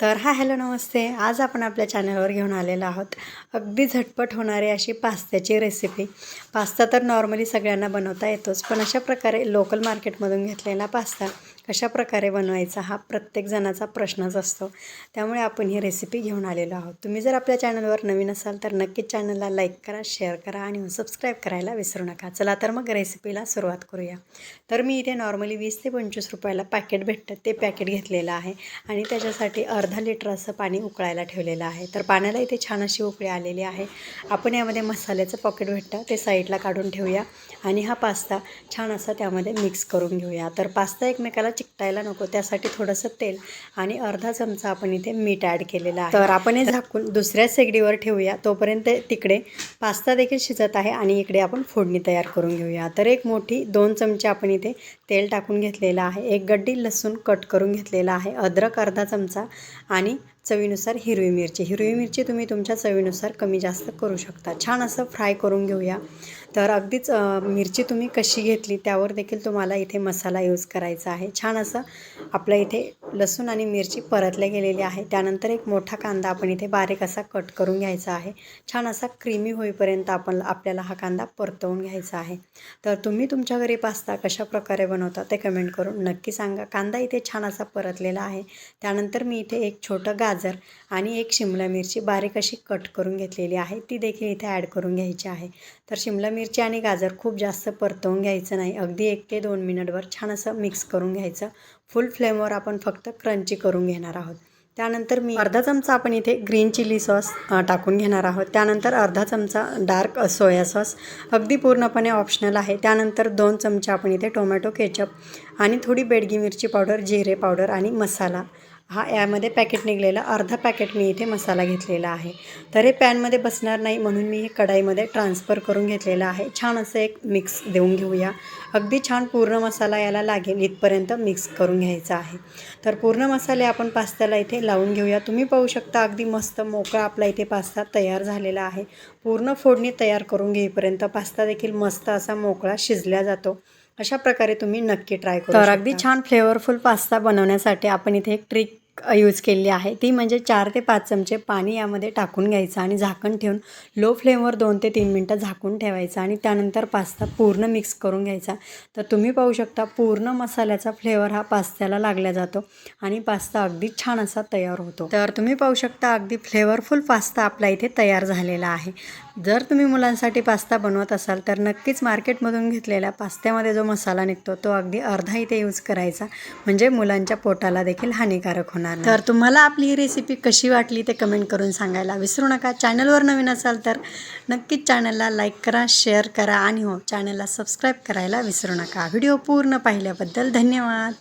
तर हॅलो नमस्ते। आज आपण आपल्या चॅनलवर घेऊन आलेलो आहोत अगदी झटपट होणारी अशी पास्त्याची रेसिपी। पास्ता तर नॉर्मली सगळ्यांना बनवता येतोच, पण अशा प्रकारे लोकल मार्केटमधून घेतलेला पास्ता कशा प्रकारे बनवायचा हा प्रत्येक जणाचा प्रश्नच असतो। त्यामुळे आपण ही रेसिपी घेऊन आलेलो आहोत। तुम्ही जर आपल्या चॅनलवर नवीन असाल तर नक्कीच चॅनलला लाईक करा, शेअर करा आणि सबस्क्राईब करायला विसरू नका। चला तर मग रेसिपीला सुरुवात करूया। तर मी इथे नॉर्मली 20 ते 25 रुपयाला पॅकेट भेटतं ते पॅकेट घेतलेलं आहे आणि त्याच्यासाठी अर्धा लिटर असं पाणी उकळायला ठेवलेलं आहे। तर पाण्याला इथे छान अशी उकळी आलेली आहे। आपण यामध्ये मसाल्याचं पॉकेट भेटतं ते साईडला काढून ठेवूया आणि हा पास्ता छान असा त्यामध्ये मिक्स करून घेऊया। तर पास्ता एकमेकाला चिकटायला नको त्यासाठी थोडंसं तेल आणि अर्धा चमचा आपण इथे मीठ ॲड केलेलं आहे। तर आपण हे झाकून दुसऱ्या शेगडीवर ठेवूया, तोपर्यंत तिकडे पास्ता देखील शिजत आहे आणि इकडे आपण फोडणी तयार करून घेऊया। तर एक मोठी 2 चमचे आपण इथे तेल टाकून घेतलेलं आहे। एक गड्डी लसूण कट करून घेतलेला आहे, अद्रक अर्धा चमचा आणि चवीनुसार हिरवी मिरची तुम्ही तुमच्या चवीनुसार कमी जास्त करू शकता। छान असं फ्राय करून घेऊया। तर अगदीच मिरची तुम्ही कशी घेतली त्यावर देखील तुम्हाला इथे मसाला यूज करायचा आहे। छान असं आपल्या इथे लसूण आणि मिरची परतल्या गेलेली आहे। त्यानंतर एक मोठा कांदा आपण इथे बारीक असा कट करून घ्यायचा आहे। छान असा क्रीमी होईपर्यंत आपल्याला हा कांदा परतवून घ्यायचा आहे। तर तुम्ही तुमच्या घरी पास्ता कशा प्रकारे बनवता ते कमेंट करून नक्की सांगा। कांदा इथे छान असा परतलेला आहे। त्यानंतर मी इथे एक छोटं गाजर आणि एक शिमला मिरची बारीक अशी कट करून घेतलेली आहे, ती देखील इथे ॲड करून घ्यायची आहे। तर शिमला मिरची आणि गाजर खूप जास्त परतवून घ्यायचं नाही, अगदी 1 ते 2 मिनिटभर छान असं मिक्स करून घ्यायचं। फुल फ्लेमवर आपण फक्त क्रंची करून घेणार आहोत। त्यानंतर मी अर्धा चमचा आपण इथे ग्रीन चिली सॉस टाकून घेणार आहोत। त्यानंतर अर्धा चमचा डार्क सोया सॉस, अगदी पूर्णपणे ऑप्शनल आहे। त्यानंतर 2 चमचे आपण इथे टोमॅटो केचप आणि थोडी बेडगी मिरची पावडर, जिरे पावडर आणि मसाला हा यामध्ये पॅकेट निघलेला अर्धा पॅकेट मी इथे मसाला घेतलेला आहे। तर हे पॅनमध्ये बसणार नाही म्हणून मी हे कढाईमध्ये ट्रान्सफर करून घेतलेलं आहे। छान असं एक मिक्स देऊन घेऊया। अगदी छान पूर्ण मसाला याला लागेल इथपर्यंत मिक्स करून घ्यायचा आहे। तर पूर्ण मसाले आपण पास्त्याला इथे लावून घेऊया। तुम्ही पाहू शकता अगदी मस्त मोकळा आपला इथे पास्ता तयार झालेला आहे। पूर्ण फोडणी तयार करून घेईपर्यंत पास्ता देखील मस्त असा मोकळा शिजला जातो। अशा प्रकारे तुम्ही नक्की ट्राय करू शकता। तर अगदी छान फ्लेवरफुल पास्ता बनवण्यासाठी आपण इथे एक ट्रिक यूज केली आहे, ती म्हणजे 4 ते 5 चमचे पाणी यामध्ये टाकून घ्यायचं आणि झाकण ठेवून लो फ्लेमवर 2 ते 3 मिनटं झाकून ठेवायचं आणि त्यानंतर पास्ता पूर्ण मिक्स करून घ्यायचा। तर तुम्ही पाहू शकता पूर्ण मसाल्याचा फ्लेवर हा पास्त्याला लागला जातो आणि पास्ता अगदी छान असा तयार होतो। तर तुम्ही पाहू शकता अगदी फ्लेवरफुल पास्ता आपला इथे तयार झालेला आहे। जर तुम्ही मुलांसाठी पास्ता बनवत असाल तर नक्कीच मार्केटमधून घेतलेल्या पास्त्यामध्ये जो मसाला निघतो तो अगदी अर्धा इथे यूज करायचा, म्हणजे मुलांच्या पोटाला देखील हानिकारक होणार नाही। तर तुम्हाला आपली ही रेसिपी कशी वाटली ते कमेंट करून सांगायला विसरू नका। चॅनलवर नवीन असाल तर नक्कीच चॅनलला लाईक करा, शेअर करा आणि चॅनलला सबस्क्राईब करायला विसरू नका। व्हिडिओ पूर्ण पाहिल्याबद्दल धन्यवाद।